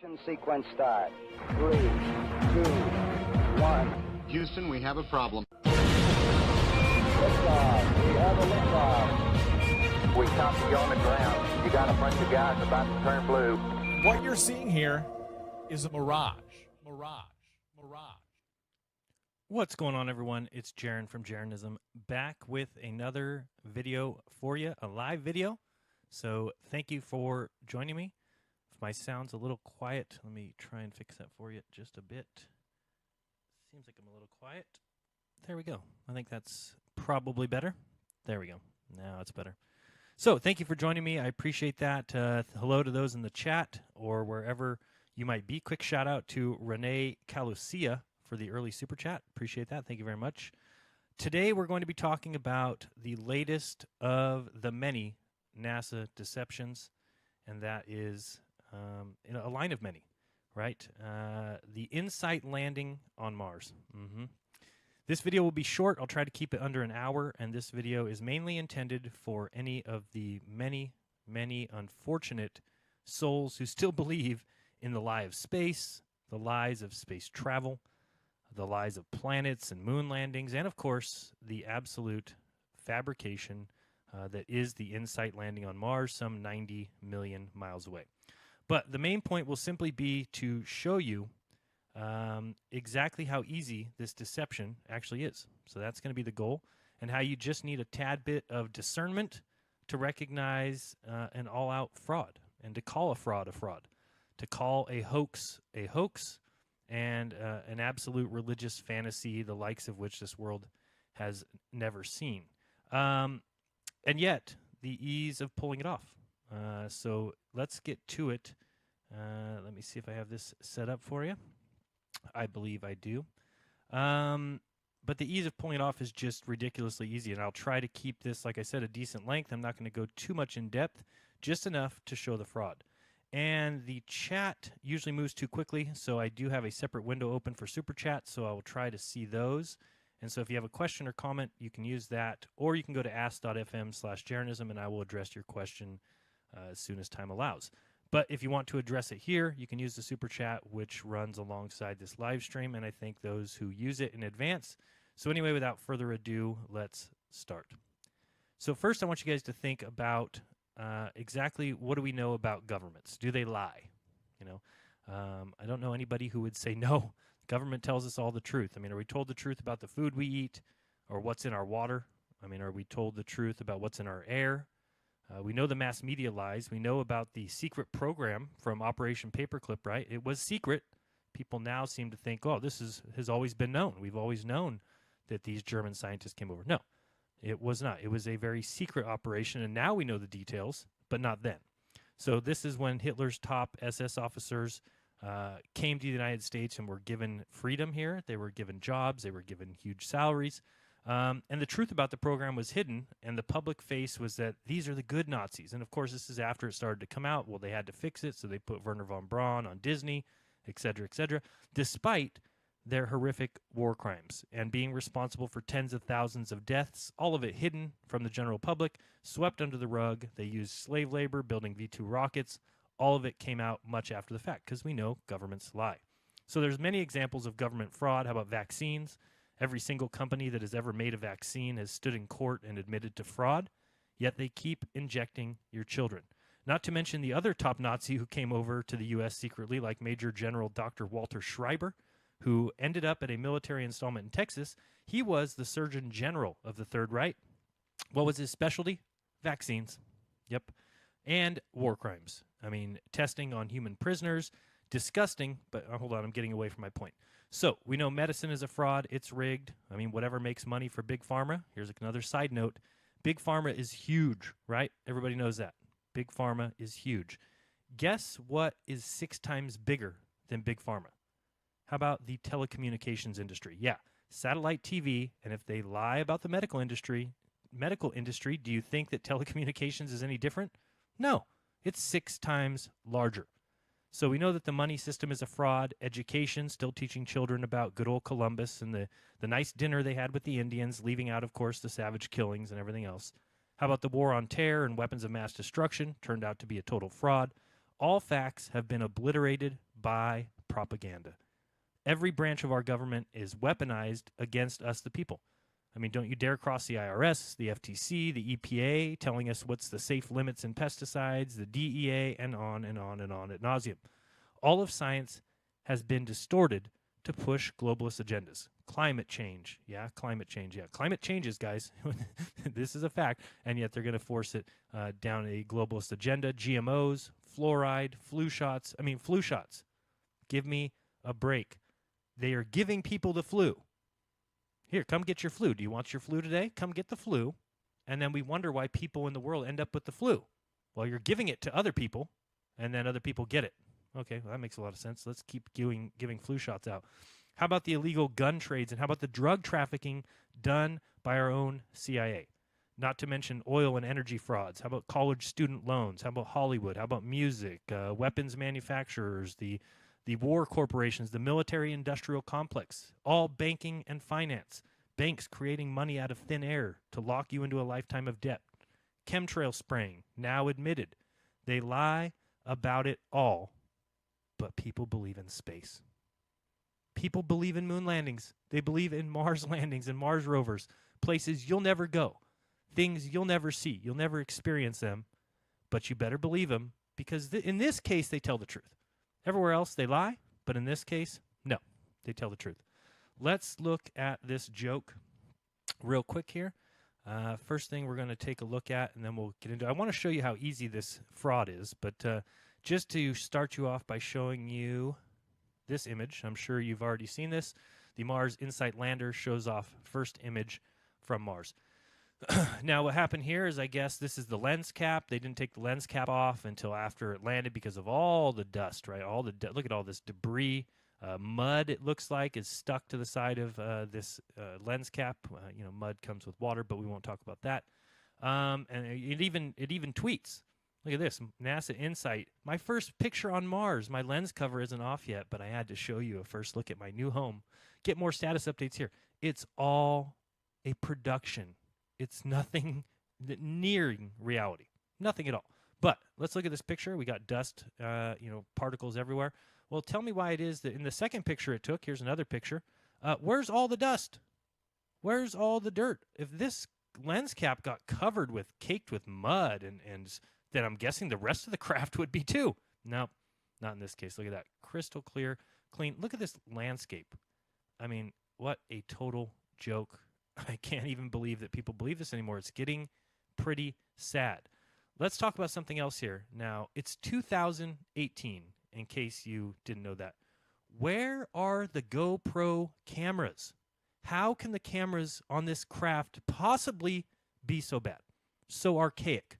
Ignition sequence start. 3, 2, 1. Houston, we have a problem. Liftoff. We have a liftoff. We copy you on the ground. You got a bunch of guys about to turn blue. What you're seeing here is a mirage. What's going on, everyone? It's Jaron from Jeranism, back with another video for you, a live video. So thank you for joining me. If my sound's a little quiet, let me try and fix that for you just a bit. Seems like I'm a little quiet. There we go. I think that's probably better. There we go. Now it's better. So thank you for joining me. I appreciate that. Hello to those in the chat or wherever you might be. Quick shout out to Renee Calucia for the early super chat. Appreciate that. Thank you very much. Today we're going to be talking about the latest of the many NASA deceptions, and that is a line of many, right? The InSight landing on Mars. This video will be short. I'll try to keep it under an hour, and this video is mainly intended for any of the many, many unfortunate souls who still believe in the lie of space, the lies of space travel, the lies of planets and moon landings, and of course, the absolute fabrication that is the InSight landing on Mars, some 90 million miles away. But the main point will simply be to show you exactly how easy this deception actually is. So that's going to be the goal, and how you just need a tad bit of discernment to recognize an all-out fraud, and to call a fraud, to call a hoax, and an absolute religious fantasy, the likes of which this world has never seen. And yet, the ease of pulling it off. So let's get to it. Let me see if I have this set up for you. I believe I do. But the ease of pulling it off is just ridiculously easy, and I'll try to keep this, like I said, a decent length. I'm not going to go too much in depth, just enough to show the fraud. And the chat usually moves too quickly, so I do have a separate window open for Super Chat, so I will try to see those. And so if you have a question or comment, you can use that, or you can go to ask.fm/Jeranism, and I will address your question as soon as time allows. But if you want to address it here, you can use the Super Chat, which runs alongside this live stream, and I thank those who use it in advance. So anyway, without further ado, let's start. So first, I want you guys to think about exactly what do we know about governments? Do they lie? You know, I don't know anybody who would say no. Government tells us all the truth. I mean, are we told the truth about the food we eat, or what's in our water? I mean, are we told the truth about what's in our air? We know the mass media lies. We know about the secret program from Operation Paperclip, right? It was secret. People now seem to think, oh, this has always been known. We've always known that these German scientists came over. No. It was not. It was a very secret operation, and now we know the details, but not then. So this is when Hitler's top SS officers came to the United States and were given freedom here. They were given jobs. They were given huge salaries. And the truth about the program was hidden, and the public face was that these are the good Nazis. And, of course, this is after it started to come out. Well, they had to fix it, so they put Werner von Braun on Disney, et cetera, despite their horrific war crimes and being responsible for tens of thousands of deaths, all of it hidden from the general public, swept under the rug. They used slave labor, building V-2 rockets. All of it came out much after the fact, because we know governments lie. So there's many examples of government fraud. How about vaccines? Every single company that has ever made a vaccine has stood in court and admitted to fraud, yet they keep injecting your children. Not to mention the other top Nazi who came over to the U.S. secretly, like Major General Dr. Walter Schreiber, who ended up at a military installment in Texas. He was the Surgeon General of the Third Reich. What was his specialty? Vaccines. Yep. And war crimes. I mean, testing on human prisoners. Disgusting, but hold on, I'm getting away from my point. So, we know medicine is a fraud. It's rigged. I mean, whatever makes money for Big Pharma. Here's another side note. Big Pharma is huge, right? Everybody knows that. Big Pharma is huge. Guess what is 6 times bigger than Big Pharma? How about the telecommunications industry? Yeah, satellite TV, and if they lie about the medical industry, do you think that telecommunications is any different? No, it's 6 times larger. So we know that the money system is a fraud. Education, still teaching children about good old Columbus and the nice dinner they had with the Indians, leaving out, of course, the savage killings and everything else. How about the war on terror and weapons of mass destruction? Turned out to be a total fraud. All facts have been obliterated by propaganda. Every branch of our government is weaponized against us, the people. I mean, don't you dare cross the IRS, the FTC, the EPA, telling us what's the safe limits in pesticides, the DEA, and on and on and on ad nauseum. All of science has been distorted to push globalist agendas. Climate change. Yeah, climate change. Yeah, climate changes, guys. This is a fact. And yet they're going to force it down a globalist agenda. GMOs, fluoride, flu shots. I mean, flu shots. Give me a break. They are giving people the flu. Here, come get your flu. Do you want your flu today? Come get the flu. And then we wonder why people in the world end up with the flu. Well, you're giving it to other people, and then other people get it. Okay, well, that makes a lot of sense. Let's keep giving flu shots out. How about the illegal gun trades, and how about the drug trafficking done by our own CIA? Not to mention oil and energy frauds. How about college student loans? How about Hollywood? How about music, weapons manufacturers, the war corporations, the military-industrial complex, all banking and finance. Banks creating money out of thin air to lock you into a lifetime of debt. Chemtrail spraying, now admitted. They lie about it all, but people believe in space. People believe in moon landings. They believe in Mars landings and Mars rovers, places you'll never go, things you'll never see. You'll never experience them, but you better believe them because in this case, they tell the truth. Everywhere else, they lie, but in this case, no, they tell the truth. Let's look at this joke real quick here. First thing we're going to take a look at, and then we'll get into it. I want to show you how easy this fraud is, but just to start you off by showing you this image. I'm sure you've already seen this. The Mars InSight lander shows off first image from Mars. Now, what happened here is, I guess, this is the lens cap. They didn't take the lens cap off until after it landed because of all the dust, right? Look at all this debris. Mud, it looks like, is stuck to the side of this lens cap. Mud comes with water, but we won't talk about that. And it even tweets. Look at this, NASA InSight. My first picture on Mars. My lens cover isn't off yet, but I had to show you a first look at my new home. Get more status updates here. It's all a production. It's nothing nearing reality. Nothing at all. But let's look at this picture. We got dust, particles everywhere. Well, tell me why it is that in the second picture it took, here's another picture, where's all the dust? Where's all the dirt? If this lens cap got caked with mud, and then I'm guessing the rest of the craft would be too. No, not in this case. Look at that. Crystal clear, clean. Look at this landscape. I mean, what a total joke. I can't even believe that people believe this anymore. It's getting pretty sad. Let's talk about something else here. Now, it's 2018, in case you didn't know that. Where are the GoPro cameras? How can the cameras on this craft possibly be so bad, so archaic?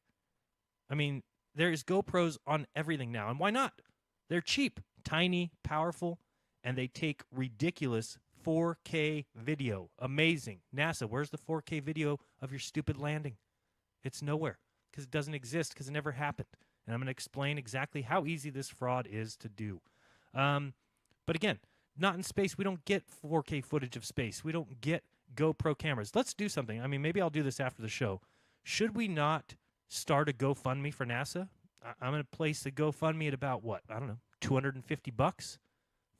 I mean, there's GoPros on everything now, and why not? They're cheap, tiny, powerful, and they take ridiculous 4K video. Amazing. NASA, where's the 4K video of your stupid landing? It's nowhere because it doesn't exist because it never happened. And I'm going to explain exactly how easy this fraud is to do. But again, not in space. We don't get 4K footage of space. We don't get GoPro cameras. Let's do something. I mean, maybe I'll do this after the show. Should we not start a GoFundMe for NASA? I'm going to place a GoFundMe at about, what? I don't know, $250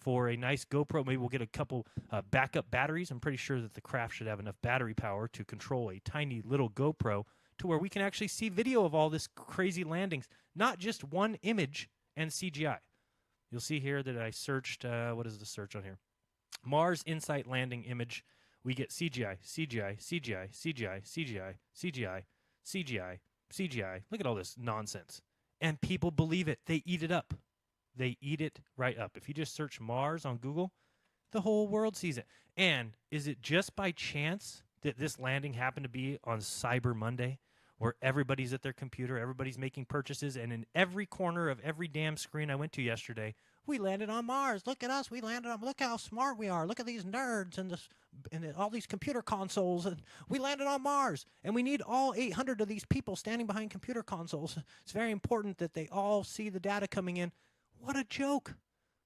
for a nice GoPro. Maybe we'll get a couple backup batteries. I'm pretty sure that the craft should have enough battery power to control a tiny little GoPro to where we can actually see video of all this crazy landings, not just one image and CGI. You'll see here that I searched, what is the search on here? Mars InSight landing image. We get CGI, CGI, CGI, CGI, CGI, CGI, CGI, CGI. Look at all this nonsense. And people believe it. They eat it up. They eat it right up. If you just search Mars on Google, the whole world sees it. And is it just by chance that this landing happened to be on Cyber Monday, where everybody's at their computer, everybody's making purchases, and in every corner of every damn screen I went to yesterday, we landed on Mars. Look at us. We landed on. Look how smart we are. Look at these nerds and all these computer consoles. And we landed on Mars. And we need all 800 of these people standing behind computer consoles. It's very important that they all see the data coming in. What a joke.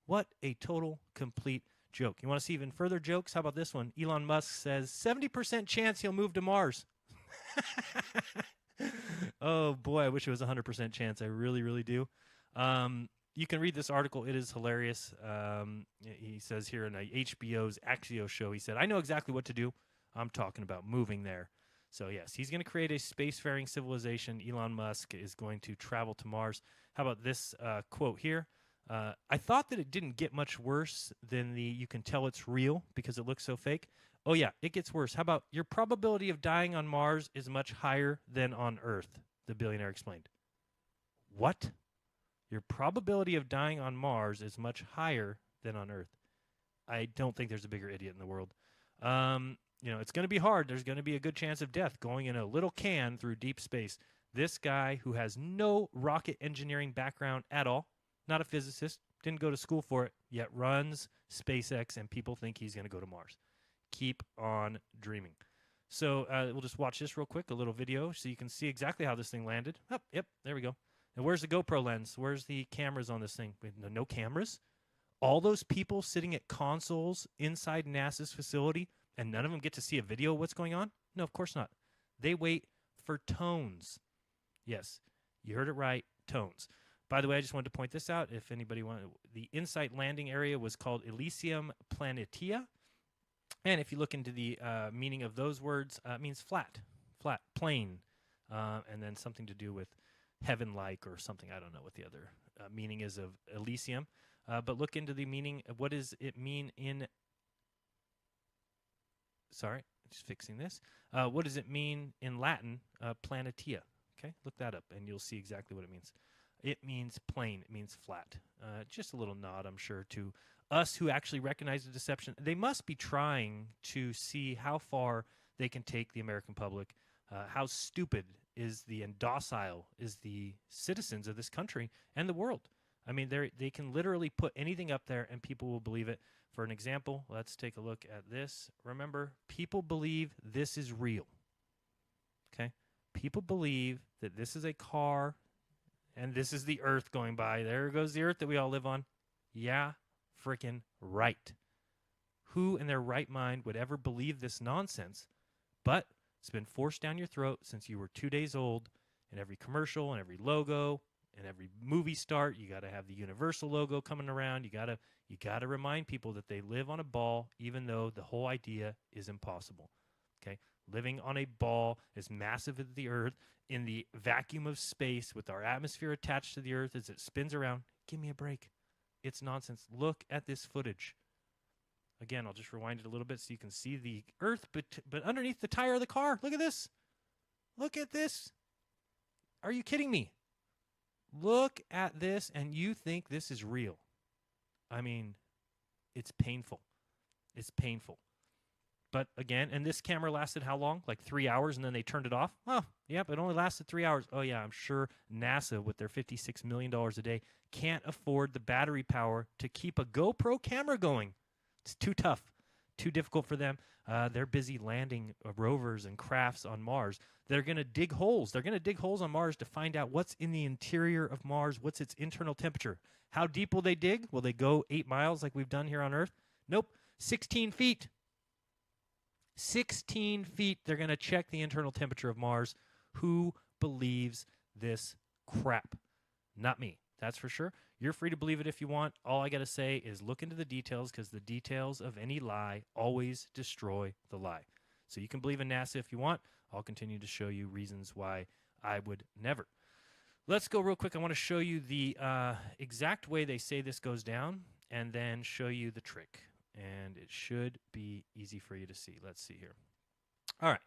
What a total, complete joke. You want to see even further jokes? How about this one? Elon Musk says 70% chance he'll move to Mars. Oh, boy, I wish it was 100% chance. I really, really do. you can read this article. It is hilarious. He says here in HBO's Axios show, he said, "I know exactly what to do. I'm talking about moving there." So, yes, he's going to create a spacefaring civilization. Elon Musk is going to travel to Mars. How about this quote here? I thought that it didn't get much worse than the "you can tell it's real because it looks so fake." Oh, yeah, it gets worse. How about your probability of dying on Mars is much higher than on Earth, the billionaire explained. What? Your probability of dying on Mars is much higher than on Earth. I don't think there's a bigger idiot in the world. It's going to be hard. There's going to be a good chance of death going in a little can through deep space. This guy who has no rocket engineering background at all, not a physicist, didn't go to school for it, yet runs SpaceX, and people think he's going to go to Mars. Keep on dreaming. So we'll just watch this real quick, a little video, so you can see exactly how this thing landed. Oh, yep, there we go. And where's the GoPro lens? Where's the cameras on this thing? No cameras? All those people sitting at consoles inside NASA's facility, and none of them get to see a video of what's going on? No, of course not. They wait for tones. Yes, you heard it right, tones. By the way, I just wanted to point this out. If anybody wanted, the InSight landing area was called Elysium Planitia. And if you look into the meaning of those words, it means flat, plain, and then something to do with heaven-like or something. I don't know what the other meaning is of Elysium. But look into the meaning. What does it mean in... Sorry, just fixing this. What does it mean in Latin, planitia? Okay, look that up, and you'll see exactly what it means. It means plain. It means flat. Just a little nod, I'm sure, to us who actually recognize the deception. They must be trying to see how far they can take the American public, how stupid is and docile is the citizens of this country and the world. I mean, they can literally put anything up there and people will believe it. For an example, let's take a look at this. Remember, people believe this is real. Okay? People believe that this is a car and this is the Earth going by. There goes the Earth that we all live on. Yeah, freaking right. Who in their right mind would ever believe this nonsense? But it's been forced down your throat since you were 2 days old. In every commercial and every logo and every movie start, you got to have the Universal logo coming around. You got to remind people that they live on a ball, even though the whole idea is impossible. Okay, living on a ball as massive as the Earth in the vacuum of space with our atmosphere attached to the Earth as it spins around. Give me a break. It's nonsense. Look at this footage. Again, I'll just rewind it a little bit so you can see the Earth, but underneath the tire of the car. Look at this. Look at this. Are you kidding me? Look at this, and you think this is real. I mean, it's painful. It's painful. But again, and this camera lasted how long? Like 3 hours, and then they turned it off? Oh, yep, it only lasted 3 hours. Oh, yeah, I'm sure NASA, with their $56 million a day, can't afford the battery power to keep a GoPro camera going. It's too tough, too difficult for them. They're busy landing rovers and crafts on Mars. They're going to dig holes. They're going to dig holes on Mars to find out what's in the interior of Mars, what's its internal temperature. How deep will they dig? Will they go 8 miles like we've done here on Earth? Nope, 16 feet. 16 feet. They're going to check the internal temperature of Mars. Who believes this crap? Not me. That's for sure. You're free to believe it if you want. All I got to say is look into the details, because the details of any lie always destroy the lie. So you can believe in NASA if you want. I'll continue to show you reasons why I would never. Let's go real quick. I want to show you the exact way they say this goes down and then show you the trick. And it should be easy for you to see. Let's see here. All right.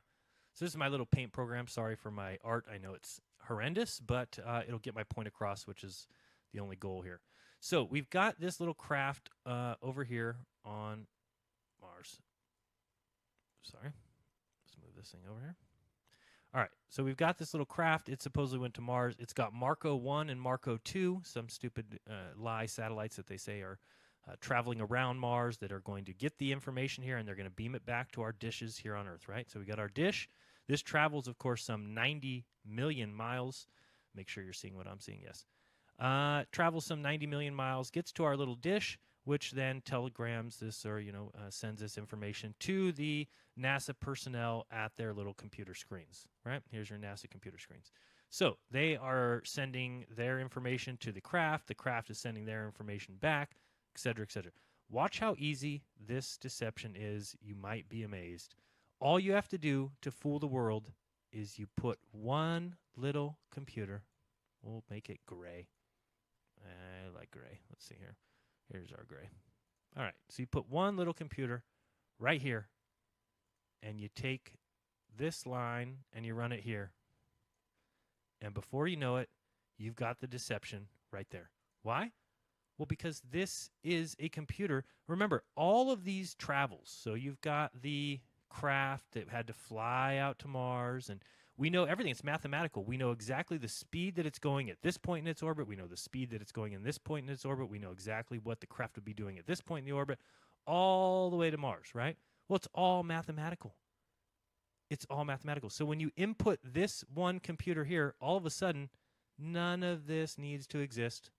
So this is my little paint program. Sorry for my art. I know it's horrendous, but it'll get my point across, which is the only goal here. So we've got this little craft over here on Mars. Sorry. Let's move this thing over here. All right. So we've got this little craft. It supposedly went to Mars. It's got Marco 1 and Marco 2, some stupid lie satellites that they say are traveling around Mars that are going to get the information here, and they're going to beam it back to our dishes here on Earth, right? So we got our dish. This travels, of course, some 90 million miles. Make sure you're seeing what I'm seeing, yes. Travels some 90 million miles, gets to our little dish, which then telegrams this or, sends this information to the NASA personnel at their little computer screens, right? Here's your NASA computer screens. So they are sending their information to the craft is sending their information back, et cetera, et cetera. Watch how easy this deception is. You might be amazed. All you have to do to fool the world is you put one little computer. We'll make it gray. I like gray. Let's see here. Here's our gray. All right. So you put one little computer right here, and you take this line and you run it here. And before you know it, you've got the deception right there. Why? Well, because this is a computer. Remember, all of these travels. So you've got the craft that had to fly out to Mars, and we know everything. It's mathematical. We know exactly the speed that it's going at this point in its orbit. We know the speed that it's going in this point in its orbit. We know exactly what the craft would be doing at this point in the orbit, all the way to Mars, right? Well, it's all mathematical. It's all mathematical. So when you input this one computer here, all of a sudden, none of this needs to exist.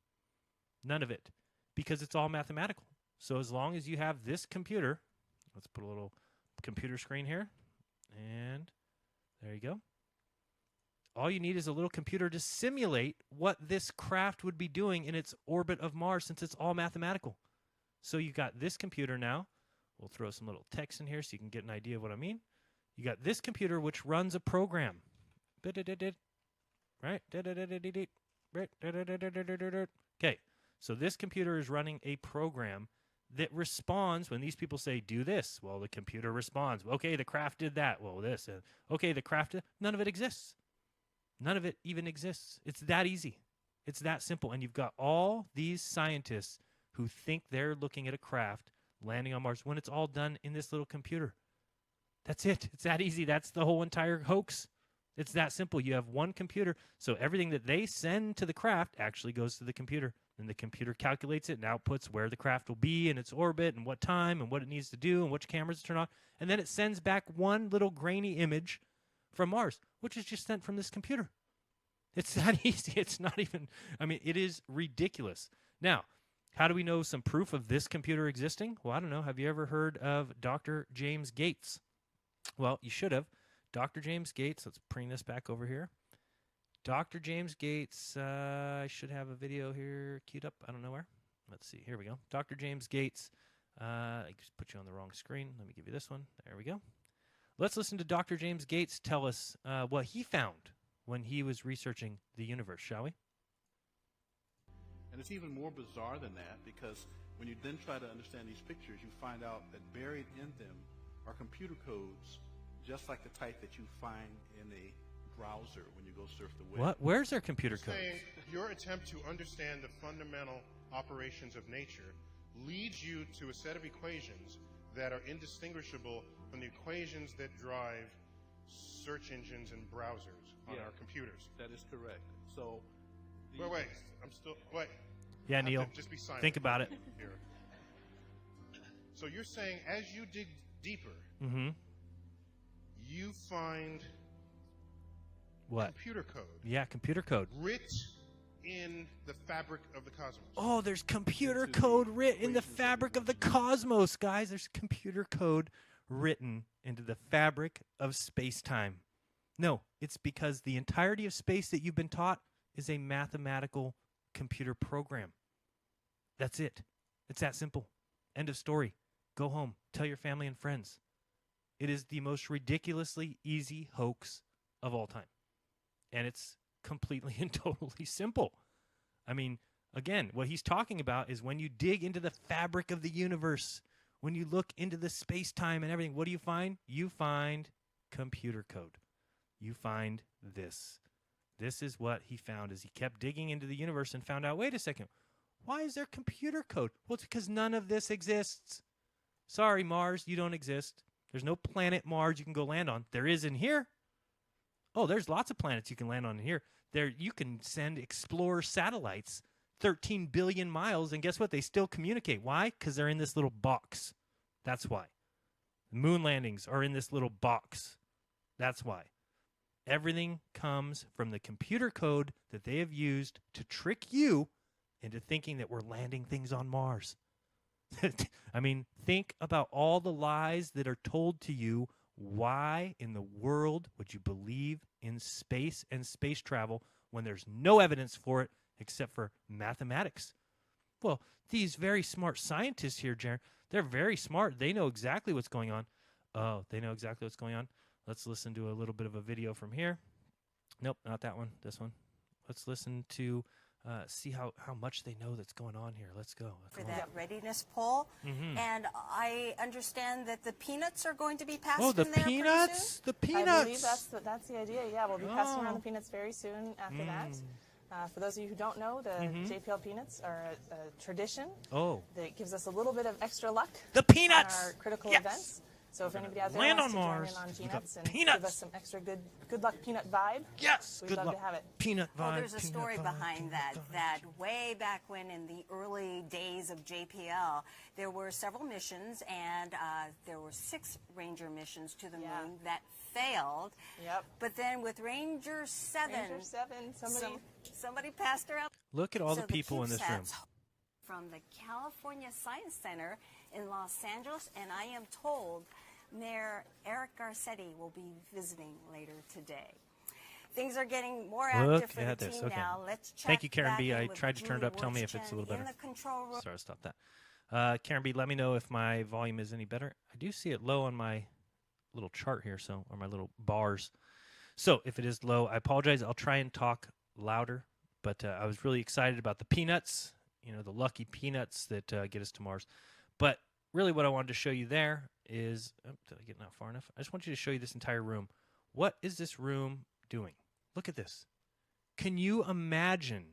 None of it. Because it's all mathematical. So as long as you have this computer, let's put a little computer screen here. And there you go. All you need is a little computer to simulate what this craft would be doing in its orbit of Mars, since it's all mathematical. So you got this computer now. We'll throw some little text in here so you can get an idea of what I mean. You got this computer which runs a program. Right? Okay, so this computer is running a program that responds when these people say, do this. Well, the computer responds. Okay, the craft did that. Well, this. Okay, the craft did. None of it exists. None of it even exists. It's that easy. It's that simple. And you've got all these scientists who think they're looking at a craft landing on Mars when it's all done in this little computer. That's it. It's that easy. That's the whole entire hoax. It's that simple. You have one computer, so everything that they send to the craft actually goes to the computer. And the computer calculates it and outputs where the craft will be in its orbit and what time and what it needs to do and which cameras to turn on. And then it sends back one little grainy image from Mars, which is just sent from this computer. It's that easy. It's not even, it is ridiculous. Now, how do we know some proof of this computer existing? Well, I don't know. Have you ever heard of Dr. James Gates? Well, you should have. Dr. James Gates, let's bring this back over here. Dr. James Gates, I should have a video here queued up. I don't know where. Let's see. Here we go. Dr. James Gates. I just put you on the wrong screen. Let me give you this one. There we go. Let's listen to Dr. James Gates tell us what he found when he was researching the universe, shall we? And it's even more bizarre than that, because when you then try to understand these pictures, you find out that buried in them are computer codes, just like the type that you find in a browser when you go surf the web. What? Where's their computer code? Saying your attempt to understand the fundamental operations of nature leads you to a set of equations that are indistinguishable from the equations that drive search engines and browsers on our computers. That is correct. So, Wait. I'm still. Wait. Yeah, Neil. Just be silent. Think about it. Here. So you're saying as you dig deeper, you find what? computer code. Yeah, computer code. Writ in the fabric of the cosmos. Oh, there's computer code written in the fabric of the cosmos, guys. There's computer code written into the fabric of space-time. No, it's because the entirety of space that you've been taught is a mathematical computer program. That's it. It's that simple. End of story. Go home. Tell your family and friends. It is the most ridiculously easy hoax of all time. And it's completely and totally simple. Again, what he's talking about is when you dig into the fabric of the universe, when you look into the space-time and everything, what do you find? You find computer code. You find this. This is what he found as he kept digging into the universe and found out, wait a second, why is there computer code? Well, it's because none of this exists. Sorry, Mars, you don't exist. There's no planet Mars you can go land on. There is in here. Oh, there's lots of planets you can land on in here. There, you can send Explorer satellites 13 billion miles, and guess what? They still communicate. Why? Because they're in this little box. That's why. Moon landings are in this little box. That's why. Everything comes from the computer code that they have used to trick you into thinking that we're landing things on Mars. Think about all the lies that are told to you. Why in the world would you believe in space and space travel when there's no evidence for it except for mathematics? Well, these very smart scientists here, Jaron, they're very smart. They know exactly what's going on. Oh, they know exactly what's going on. Let's listen to a little bit of a video from here. Nope, not that one. This one. Let's listen to see how much they know that's going on here. Let's go. For that readiness poll. And I understand that the peanuts are going to be passed Oh, the in there pretty peanuts? soon? The peanuts. I believe that's the idea. Yeah, we'll be passing around the peanuts very soon after that. For those of you who don't know, the JPL peanuts are a tradition that gives us a little bit of extra luck The peanuts! on our critical Yes! events. So if anybody out there Land wants on to Mars. join in on We got peanuts and peanuts. give us some extra good luck peanut vibe, Yes! we'd Good love luck. to have it. Peanut vibe. Well, there's a peanut story vibe, behind peanut that, vibe. that way back when in the early days of JPL, there were several missions, and there were 6 Ranger missions to the moon that failed. Yep. But then with Ranger 7, Ranger 7, somebody passed her out. Look at all So the people in this room. CubeSats from the California Science Center in Los Angeles, and I am told Mayor Eric Garcetti will be visiting later today. Things are getting more active for the at this. team Okay. now. Let's check Thank you, Karen back B. in I with tried to turn it Julie up. Tell me if it's a little Worthington better. in the control room. Sorry, stop that. Karen B., let me know if my volume is any better. I do see it low on my little chart here, or my little bars. So if it is low, I apologize. I'll try and talk louder. But I was really excited about the peanuts, the lucky peanuts that get us to Mars. But really what I wanted to show you there is, did I get not far enough? I just want you to show you this entire room. What is this room doing? Look at this. Can you imagine?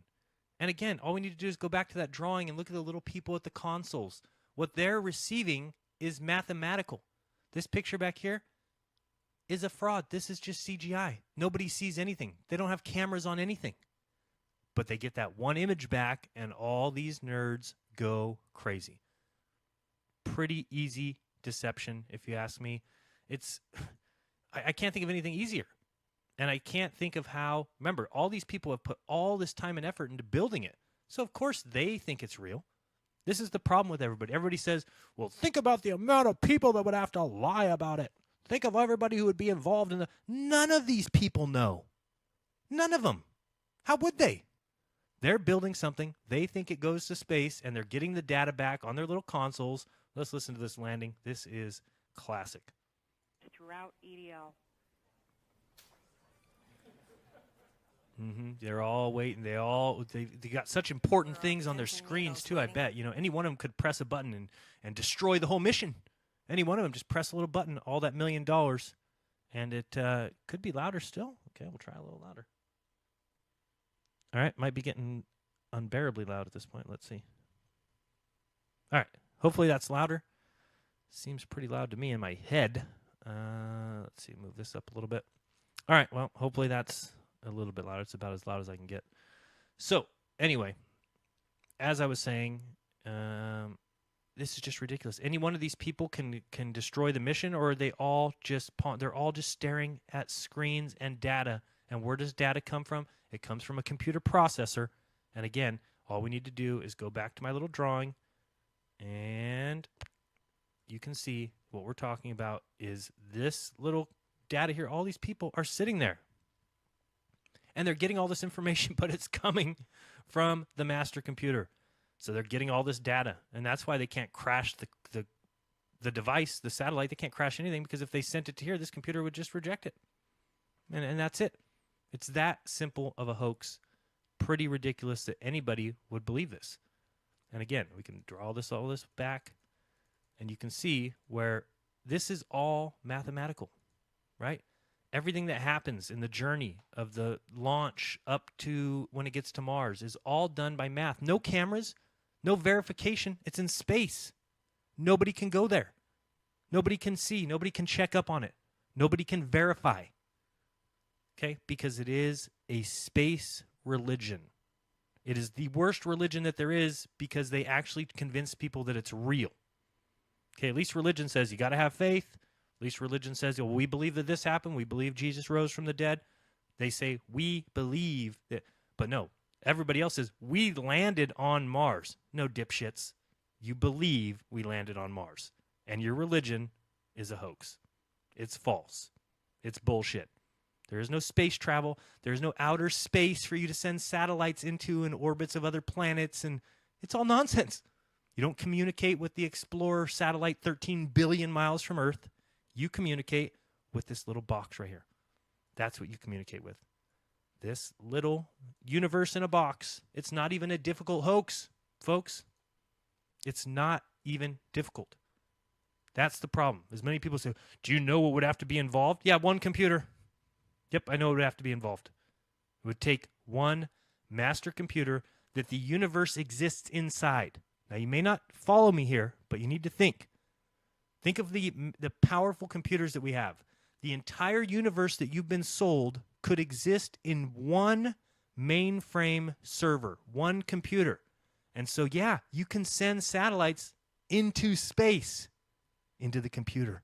And again, all we need to do is go back to that drawing and look at the little people at the consoles. What they're receiving is mathematical. This picture back here is a fraud. This is just CGI. Nobody sees anything. They don't have cameras on anything. But they get that one image back, and all these nerds go crazy. Pretty easy deception, if you ask me. I can't think of anything easier. And I can't think of how, remember, all these people have put all this time and effort into building it. So, of course, they think it's real. This is the problem with everybody. Everybody says, well, think about the amount of people that would have to lie about it. Think of everybody who would be involved in the... None of these people know. None of them. How would they? They're building something. They think it goes to space, and they're getting the data back on their little consoles. Let's listen to this landing. This is classic. Throughout EDL. They're all waiting. They got such important things on their screens, too, I bet. Any one of them could press a button and destroy the whole mission. Any one of them, just press a little button, all that $1 million, and it could be louder still. Okay, we'll try a little louder. All right, might be getting unbearably loud at this point. Let's see. All right, hopefully that's louder. Seems pretty loud to me in my head. Let's see, move this up a little bit. All right, well, hopefully that's a little bit louder. It's about as loud as I can get. So, anyway, as I was saying, this is just ridiculous. Any one of these people can destroy the mission, or are they all they're all just staring at screens and data. And where does data come from? It comes from a computer processor. And again, all we need to do is go back to my little drawing, and you can see what we're talking about is this little data here. All these people are sitting there, and they're getting all this information, but it's coming from the master computer. So they're getting all this data, and that's why they can't crash the device, the satellite. They can't crash anything, because if they sent it to here, this computer would just reject it. And that's it. It's that simple of a hoax. Pretty ridiculous that anybody would believe this. And again, we can draw all this back, and you can see where this is all mathematical, right? Everything that happens in the journey of the launch up to when it gets to Mars is all done by math. No cameras, no verification. It's in space. Nobody can go there. Nobody can see. Nobody can check up on it. Nobody can verify. Okay? Because it is a space religion. It is the worst religion that there is, because they actually convince people that it's real. Okay, at least religion says you got to have faith. At least religion says, well, we believe that this happened. We believe Jesus rose from the dead. They say, we believe that. But no, everybody else says, we landed on Mars. No, dipshits. You believe we landed on Mars. And your religion is a hoax. It's false. It's bullshit. There is no space travel. There is no outer space for you to send satellites into in orbits of other planets, and it's all nonsense. You don't communicate with the Explorer satellite 13 billion miles from Earth. You communicate with this little box right here. That's what you communicate with. This little universe in a box. It's not even a difficult hoax, folks. It's not even difficult. That's the problem. As many people say, do you know what would have to be involved? Yeah, one computer. Yep, I know it would have to be involved. It would take one master computer that the universe exists inside. Now, you may not follow me here, but you need to think. Think of the powerful computers that we have. The entire universe that you've been sold could exist in one mainframe server, one computer. And so, yeah, you can send satellites into space, into the computer.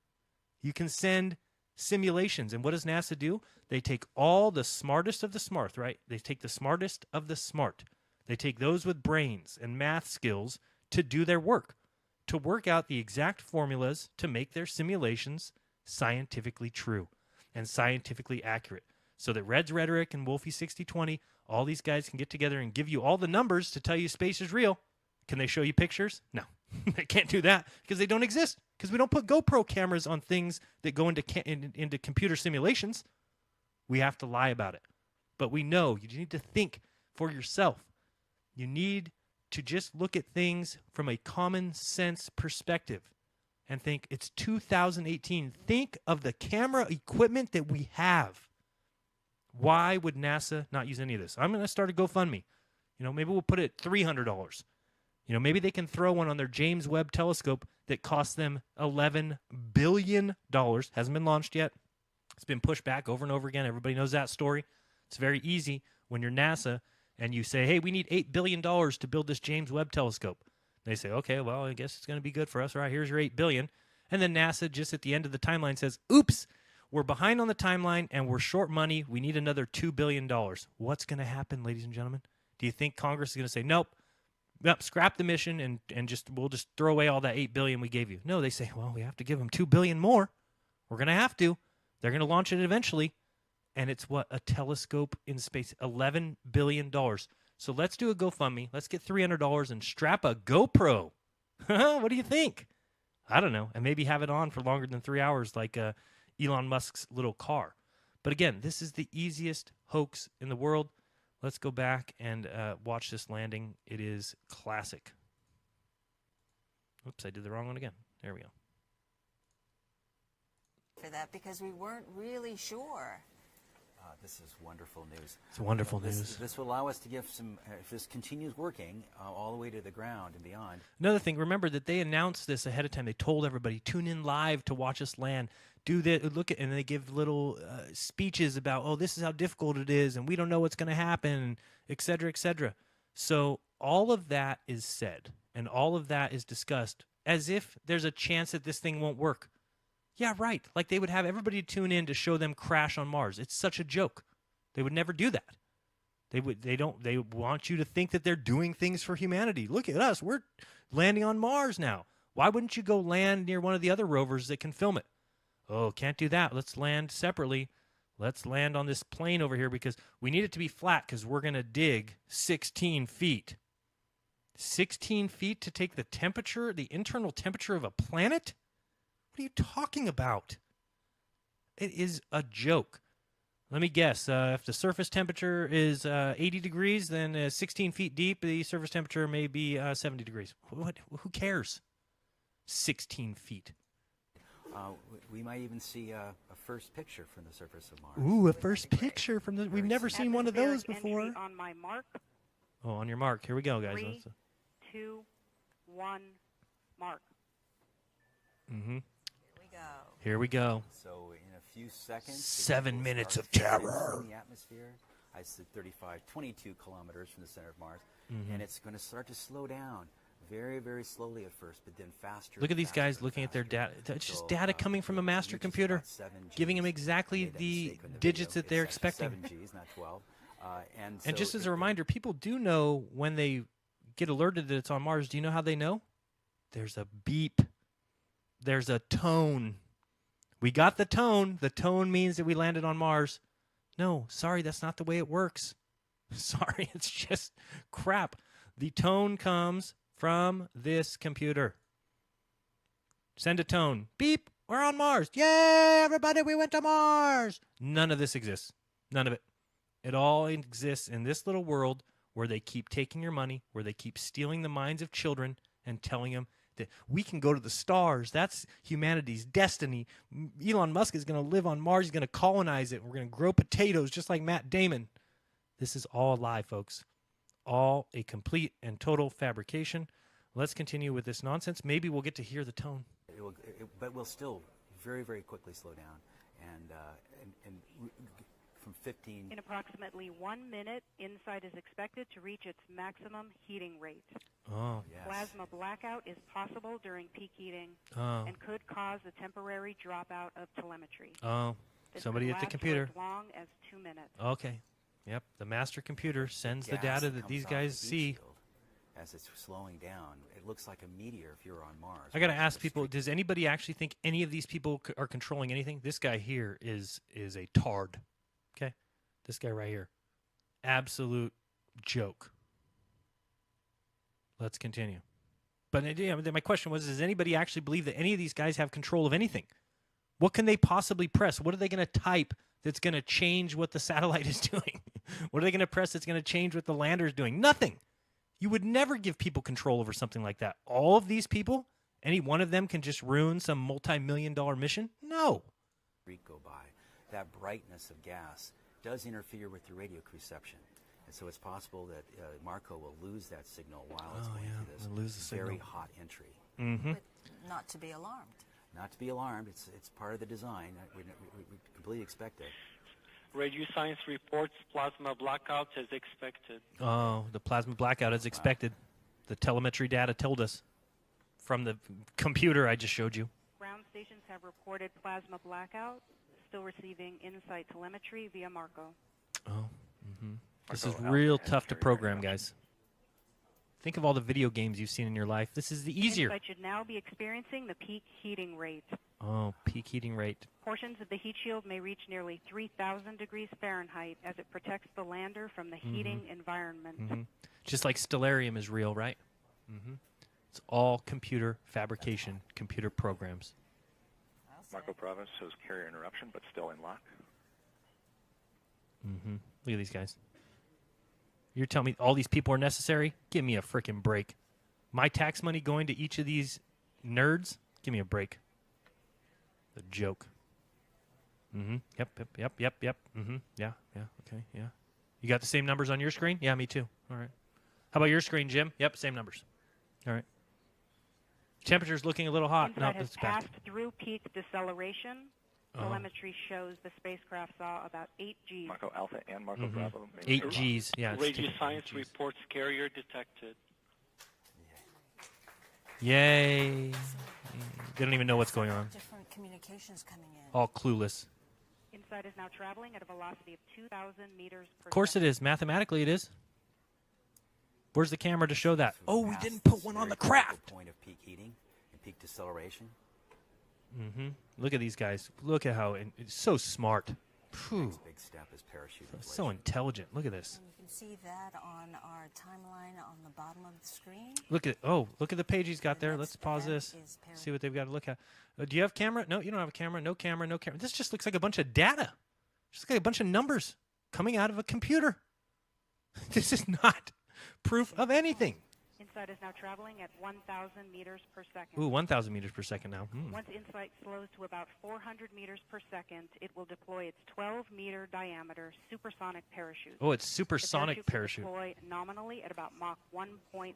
You can send simulations. And what does NASA do? They take all the smartest of the smart, right? They take the smartest of the smart. They take those with brains and math skills to do their work, to work out the exact formulas to make their simulations scientifically true and scientifically accurate. So that Red's Rhetoric and Wolfie 6020, all these guys can get together and give you all the numbers to tell you space is real. Can they show you pictures? No, they can't do that because they don't exist. Because we don't put GoPro cameras on things that go into computer simulations. We have to lie about it. But we know you need to think for yourself. You need to just look at things from a common sense perspective and think it's 2018. Think of the camera equipment that we have. Why would NASA not use any of this? I'm going to start a GoFundMe. Maybe we'll put it at $300. Maybe they can throw one on their James Webb telescope that costs them $11 billion. Hasn't been launched yet. It's been pushed back over and over again. Everybody knows that story. It's very easy when you're NASA and you say, hey, we need $8 billion to build this James Webb telescope. They say, okay, well, I guess it's going to be good for us. All right, here's your $8 billion. And then NASA just at the end of the timeline says, oops, we're behind on the timeline and we're short money. We need another $2 billion. What's going to happen, ladies and gentlemen? Do you think Congress is going to say, nope, scrap the mission and we'll just throw away all that $8 billion we gave you? No, they say, well, we have to give them $2 billion more. We're going to have to. They're going to launch it eventually. And it's what? A telescope in space. $11 billion. So let's do a GoFundMe. Let's get $300 and strap a GoPro. What do you think? I don't know. And maybe have it on for longer than 3 hours like Elon Musk's little car. But again, this is the easiest hoax in the world. Let's go back and watch this landing. It is classic. Oops, I did the wrong one again. There we go. For that, because we weren't really sure. This is wonderful news. It's wonderful news. This will allow us to give some, if this continues working, all the way to the ground and beyond. Another thing, remember that they announced this ahead of time. They told everybody, tune in live to watch us land. Do that, look at, and they give little speeches about, oh, this is how difficult it is, and we don't know what's going to happen, et cetera, et cetera. So all of that is said, and all of that is discussed as if there's a chance that this thing won't work. Yeah, right. Like they would have everybody tune in to show them crash on Mars. It's such a joke. They would never do that. They want you to think that they're doing things for humanity. Look at us. We're landing on Mars now. Why wouldn't you go land near one of the other rovers that can film it? Oh, can't do that. Let's land separately. Let's land on this plane over here because we need it to be flat because we're going to dig 16 feet. 16 feet to take the temperature, the internal temperature of a planet? What are you talking about? It is a joke. Let me guess. If the surface temperature is 80 degrees, then 16 feet deep, the surface temperature may be 70 degrees. Who cares? 16 feet. We might even see a first picture from the surface of Mars. Ooh, a first picture from the... We've never seen one of those before. On my mark. Oh, on your mark. Here we go, guys. 3, 2, 1, mark. Mm-hmm. Here we go. So in a few seconds, 7 minutes of terror. In the atmosphere, I said 22 kilometers from the center of Mars, Mm-hmm. and it's going to start to slow down very, very slowly at first, but then faster. Look at these guys looking at their data. It's just data coming from a master computer, giving them exactly the digits that they're expecting. 7 Gs, not 12. And just as a reminder, people do know when they get alerted that it's on Mars. Do you know how they know? There's a beep. There's a tone. We got the tone. The tone means that we landed on Mars. No, sorry, that's not the way it works. Sorry, it's just crap. The tone comes from this computer. Send a tone. Beep, we're on Mars. Yay, everybody, we went to Mars. None of this exists. None of it. It all exists in this little world where they keep taking your money, where they keep stealing the minds of children and telling them that we can go to the stars. That's humanity's destiny. Elon Musk is going to live on Mars. He's going to colonize it. We're going to grow potatoes just like Matt Damon. This is all a lie, folks. All a complete and total fabrication. Let's continue with this nonsense. Maybe we'll get to hear the tone. But we'll still very, very quickly slow down. And from 15... In approximately 1 minute, InSight is expected to reach its maximum heating rate. Oh, yes. Plasma blackout is possible during peak heating and could cause a temporary dropout of telemetry. Oh, This somebody could at the last computer. For as long as 2 minutes. Okay. Yep, the master computer sends the gas data that comes these off guys the heat see. shield as it's slowing down, it looks like a meteor if you're on Mars. I got to ask people, does anybody actually think any of these people are controlling anything? This guy here is a tard. Okay? This guy right here. Absolute joke. Let's continue. But my question was, does anybody actually believe that any of these guys have control of anything? What can they possibly press? What are they going to type that's going to change what the satellite is doing? What are they going to press that's going to change what the lander is doing? Nothing. You would never give people control over something like that. All of these people, any one of them can just ruin some multi-million-dollar mission? No. Go by. That brightness of gas does interfere with your radio reception. And so it's possible that Marco will lose that signal while it's going through this very hot entry. Mm-hmm. But not to be alarmed. Not to be alarmed. It's part of the design. We completely expect it. Radio science reports plasma blackouts as expected. Oh, the plasma blackout as expected. The telemetry data told us from the computer I just showed you. Ground stations have reported plasma blackout, still receiving InSight telemetry via Marco. Oh, mm-hmm. This is real tough to program, guys. Think of all the video games you've seen in your life. This is the easier. InSight should now be experiencing the peak heating rate. Oh, peak heating rate. Portions of the heat shield may reach nearly 3,000 degrees Fahrenheit as it protects the lander from the heating environment. Mm-hmm. Just like Stellarium is real, right? Mm-hmm. It's all computer fabrication, computer programs. Marco Province shows carrier interruption, but still in lock. Mm-hmm. Look at these guys. You're telling me all these people are necessary? Give me a freaking break. My tax money going to each of these nerds? Give me a break. A joke. Mm-hmm. Yep. Mm-hmm. Yeah. Okay, yeah. You got the same numbers on your screen? Yeah, me too. All right. How about your screen, Jim? Yep, same numbers. All right. Temperature's looking a little hot. InSight has passed through peak deceleration. Telemetry shows the spacecraft saw about 8 Gs. Marco Alpha and Marco Bravo. 8 Gs, yeah. Radio science reports carrier detected. Yay. They don't even know what's going on. Different communications coming in. All clueless. InSight is now traveling at a velocity of 2,000 meters per second. Of course it is. Mathematically it is. Where's the camera to show that? Oh, we didn't put one on the craft. Point of peak heating and peak deceleration. Mm-hmm. Look at these guys. Look at how it's so smart. Next big step is parachute inflation. So intelligent. Look at this. And you can see that on our timeline on the bottom of the screen. Look at the page he's got there. Let's pause this. See what they've got to look at. Do you have camera? No, you don't have a camera. No camera. No camera. This just looks like a bunch of data. Just like a bunch of numbers coming out of a computer. This is not proof of anything. InSight is now traveling at 1,000 meters per second. Ooh, 1,000 meters per second now. Once InSight slows to about 400 meters per second, it will deploy its 12-meter diameter supersonic parachute. Oh, it's supersonic parachute. Will deploy nominally at about Mach 1.7.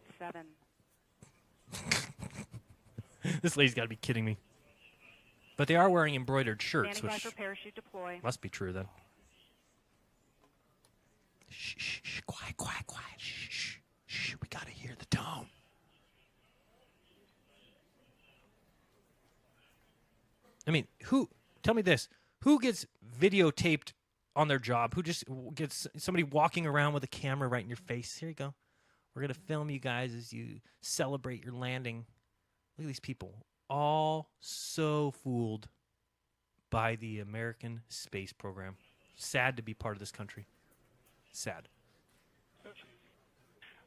This lady's got to be kidding me. But they are wearing embroidered shirts, Standing by which for parachute deploy. must be true then. Shh, quiet. Shh, we got to hear the tone. I mean, tell me this, who gets videotaped on their job? Who just gets somebody walking around with a camera right in your face? Here you go. We're going to film you guys as you celebrate your landing. Look at these people, all so fooled by the American space program. Sad to be part of this country. Sad.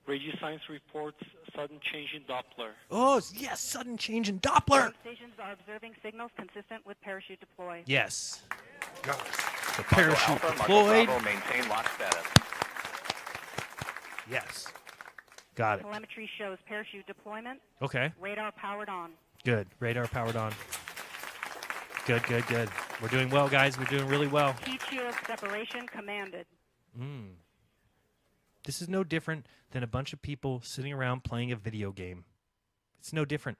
Radio science reports sudden change in Doppler. Oh, yes, sudden change in Doppler. Stations are observing signals consistent with parachute deploy. Yes. The Marco parachute Alpha, deployed. Marco Bravo, maintain lock status. Yes. Got it. Telemetry shows parachute deployment. Okay. Radar powered on. Good. Radar powered on. Good, good, good. We're doing well, guys. We're doing really well. Heat shield separation commanded. This is no different than a bunch of people sitting around playing a video game. It's no different.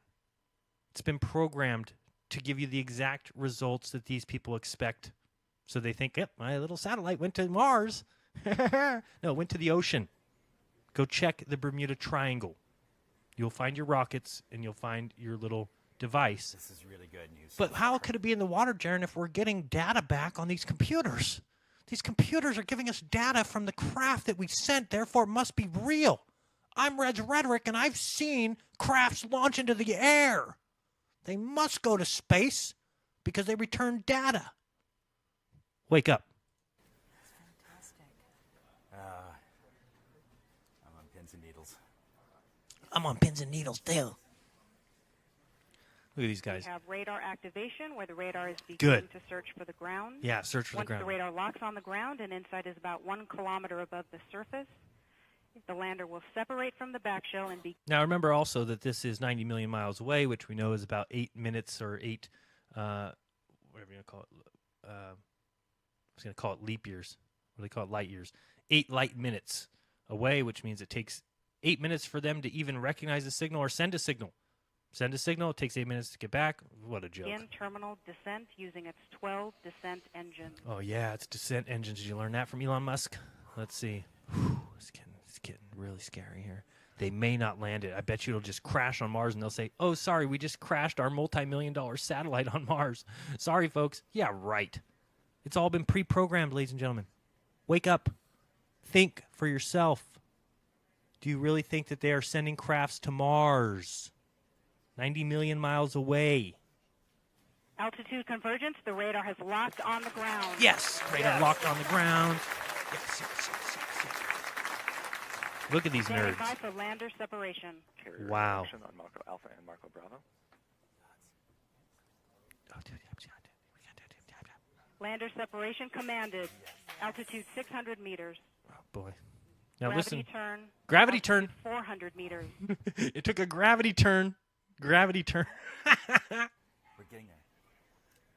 It's been programmed to give you the exact results that these people expect. So they think, yep, my little satellite went to Mars. No, it went to the ocean. Go check the Bermuda Triangle. You'll find your rockets, and you'll find your little device. This is really good news. But how could it be in the water, Jaron, if we're getting data back on these computers? These computers are giving us data from the craft that we sent, therefore it must be real. I'm Reg Rhetoric, and I've seen crafts launch into the air. They must go to space because they return data. Wake up. That's fantastic. I'm on pins and needles. I'm on pins and needles, too. Look at these guys. We have radar activation, where the radar is beginning to search for the ground. Yeah, search for the ground. Once the radar locks on the ground and InSight is about 1 kilometer above the surface, the lander will separate from the back shell and be... Now, remember also that this is 90 million miles away, which we know is about 8 minutes or 8, whatever you're going to call it. I was going to call it leap years. What do they call it? Light years. 8 light minutes away, which means it takes 8 minutes for them to even recognize a signal or send a signal. Send a signal. It takes 8 minutes to get back. What a joke. In terminal descent using its 12 descent engines. Oh, yeah, it's descent engines. Did you learn that from Elon Musk? Let's see. Whew, it's getting really scary here. They may not land it. I bet you it'll just crash on Mars, and they'll say, oh, sorry, we just crashed our multi-million-dollar satellite on Mars. Sorry, folks. Yeah, right. It's all been pre-programmed, ladies and gentlemen. Wake up. Think for yourself. Do you really think that they are sending crafts to Mars? 90 million miles away. Altitude convergence, the radar has locked on the ground. Yes, radar locked on the ground. Yes. Look at these Standing nerds. by for lander separation. Carrier Wow. interruption on Marco Alpha and Marco Bravo. Lander separation commanded. Altitude 600 meters. Oh, boy. Now Gravity listen. turn. Gravity turn. 400 meters. It took a gravity turn. Gravity turn. We're getting there.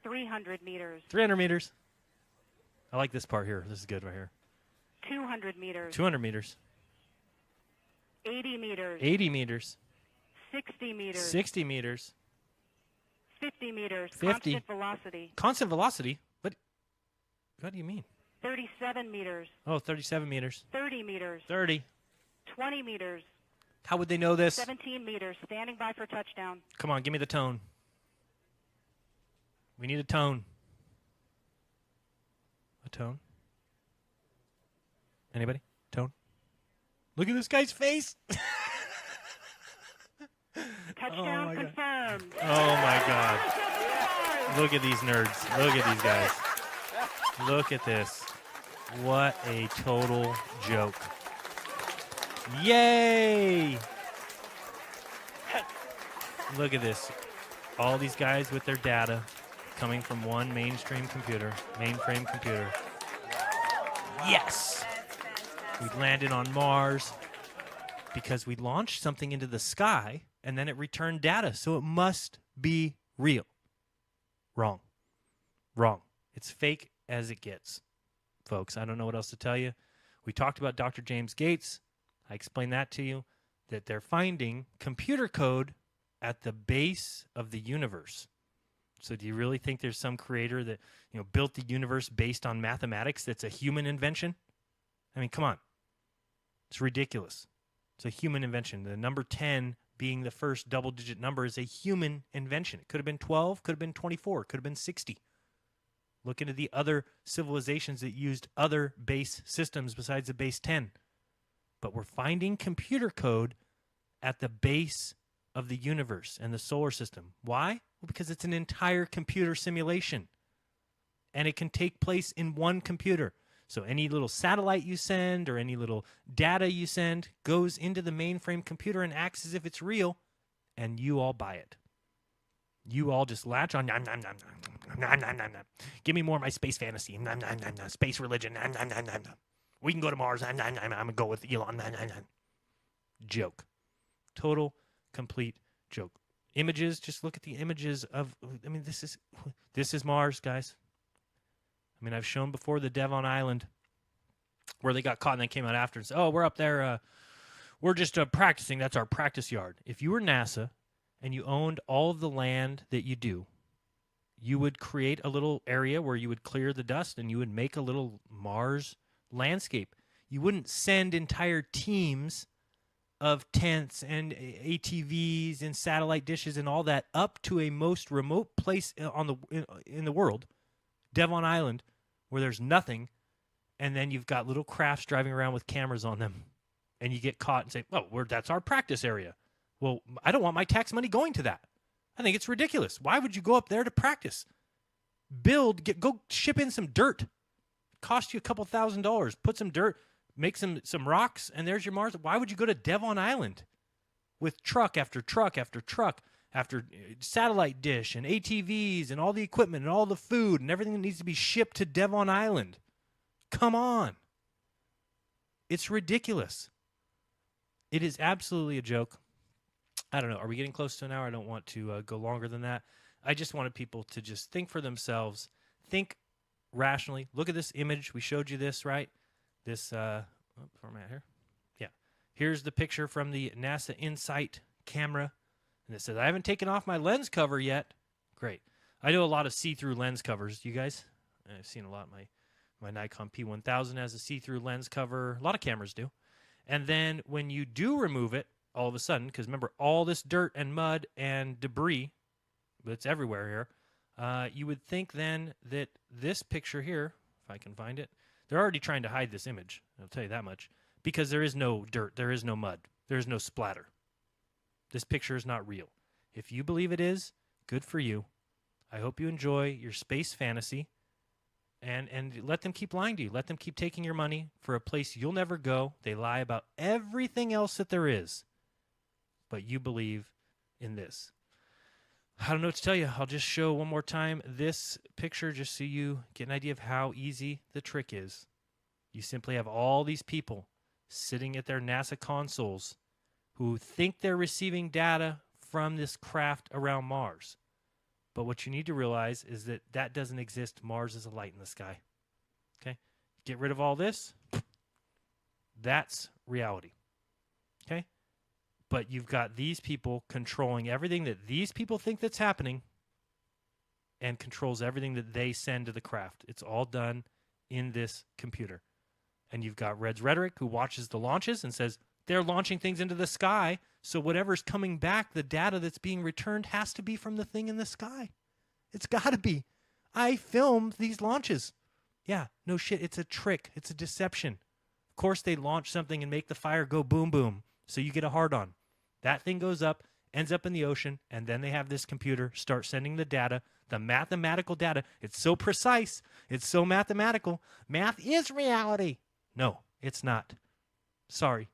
300 meters. 300 meters. I like this part here. This is good right here. 200 meters. 200 meters. 80 meters. 80 meters. 60 meters. 60 meters. 50 meters. 50. Constant velocity. Constant velocity? What do you mean? 37 meters. Oh, 37 meters. 30 meters. 30. 20 meters. How would they know this? 17 meters. Standing by for touchdown. Come on, give me the tone. We need a tone. A tone? Anybody? Tone? Look at this guy's face. Touchdown confirmed. Oh, my God. Look at these nerds. Look at these guys. Look at this. What a total joke. Yay! Look at this. All these guys with their data coming from one mainstream computer, mainframe computer. Yes! We landed on Mars because we launched something into the sky and then it returned data, so it must be real. Wrong. Wrong. It's fake as it gets, folks. I don't know what else to tell you. We talked about Dr. James Gates. I explained that to you, that they're finding computer code at the base of the universe. So do you really think there's some creator that, built the universe based on mathematics that's a human invention? I mean, come on. It's ridiculous. It's a human invention. The number 10 being the first double-digit number is a human invention. It could have been 12, could have been 24, could have been 60. Look into the other civilizations that used other base systems besides the base 10. But we're finding computer code at the base of the universe and the solar system. Why? Well, because it's an entire computer simulation. and it can take place in one computer. So any little satellite you send or any little data you send goes into the mainframe computer and acts as if it's real, and you all buy it. You all just latch on. Nom, nom, nom, nom, nom, nom, nom, nom. Give me more of my space fantasy. Nom, nom, nom, nom. Space religion. Nom, nom, nom, nom, nom. We can go to Mars. Nom, nom, nom. I'm going to go with Elon. Nom, nom, nom. Joke. Total, complete joke. Images, just look at the images of, I mean, this is Mars, guys. I mean, I've shown before the Devon Island where they got caught and they came out after and said, oh, we're up there, we're just practicing. That's our practice yard. If you were NASA and you owned all of the land that you do, you would create a little area where you would clear the dust and you would make a little Mars landscape. You wouldn't send entire teams of tents and ATVs and satellite dishes and all that up to a most remote place in the world, Devon Island, where there's nothing, and then you've got little crafts driving around with cameras on them, and you get caught and say, oh, that's our practice area. Well, I don't want my tax money going to that. I think it's ridiculous. Why would you go up there to practice? Go ship in some dirt. Cost you a couple $1,000. Put some dirt, make some rocks, and there's your Mars. Why would you go to Devon Island with truck after truck after truck after satellite dish and ATVs and all the equipment and all the food and everything that needs to be shipped to Devon Island? Come on. It's ridiculous. It is absolutely a joke. I don't know. Are we getting close to an hour? I don't want to go longer than that. I just wanted people to just think for themselves, think rationally. Look at this image. We showed you this, right? This, where am I at here? Yeah. Here's the picture from the NASA InSight camera. And it says, I haven't taken off my lens cover yet. Great. I do a lot of see-through lens covers. You guys? I've seen a lot. My Nikon P1000 has a see-through lens cover. A lot of cameras do. And then when you do remove it, all of a sudden, because remember, all this dirt and mud and debris, that's everywhere here, you would think then that this picture here, if I can find it, they're already trying to hide this image. I'll tell you that much. Because there is no dirt. There is no mud. There is no splatter. This picture is not real. If you believe it is, good for you. I hope you enjoy your space fantasy. And let them keep lying to you. Let them keep taking your money for a place you'll never go. They lie about everything else that there is. But you believe in this. I don't know what to tell you. I'll just show one more time this picture just so you get an idea of how easy the trick is. You simply have all these people sitting at their NASA consoles who think they're receiving data from this craft around Mars. But what you need to realize is that that doesn't exist. Mars is a light in the sky. Okay? Get rid of all this. That's reality. Okay? But you've got these people controlling everything that these people think that's happening and controls everything that they send to the craft. It's all done in this computer. And you've got Red's Rhetoric, who watches the launches and says, they're launching things into the sky, so whatever's coming back, the data that's being returned has to be from the thing in the sky. It's got to be. I filmed these launches. Yeah, no shit, it's a trick. It's a deception. Of course they launch something and make the fire go boom boom, so you get a hard-on. That thing goes up, ends up in the ocean, and then they have this computer start sending the data, the mathematical data. It's so precise. It's so mathematical. Math is reality. No, it's not. Sorry.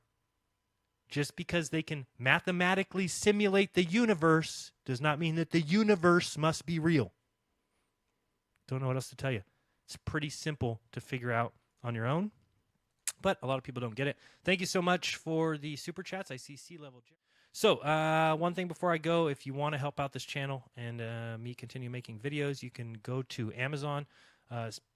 Just because they can mathematically simulate the universe does not mean that the universe must be real. Don't know what else to tell you. It's pretty simple to figure out on your own, but a lot of people don't get it. Thank you so much for the super chats. I see sea level. So one thing before I go, if you want to help out this channel and me continue making videos, you can go to Amazon.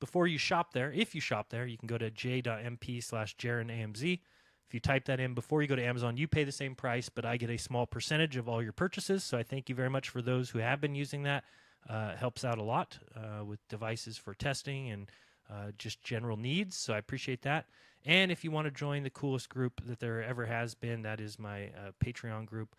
Before you shop there, if you shop there, you can go to j.mp/JaronAMZ. If you type that in before you go to Amazon, you pay the same price, but I get a small percentage of all your purchases. So I thank you very much for those who have been using that. Helps out a lot with devices for testing and just general needs. So I appreciate that. And if you want to join the coolest group that there ever has been, that is my Patreon group.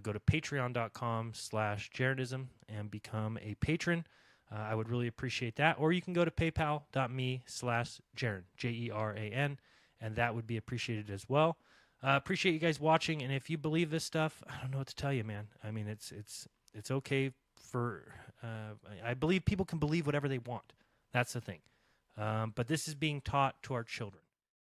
Go to patreon.com/jeranism and become a patron. I would really appreciate that. Or you can go to paypal.me/Jeran, Jeran, and that would be appreciated as well. Appreciate you guys watching, and if you believe this stuff, I don't know what to tell you, man. I mean, it's okay for I believe people can believe whatever they want. That's the thing. But this is being taught to our children.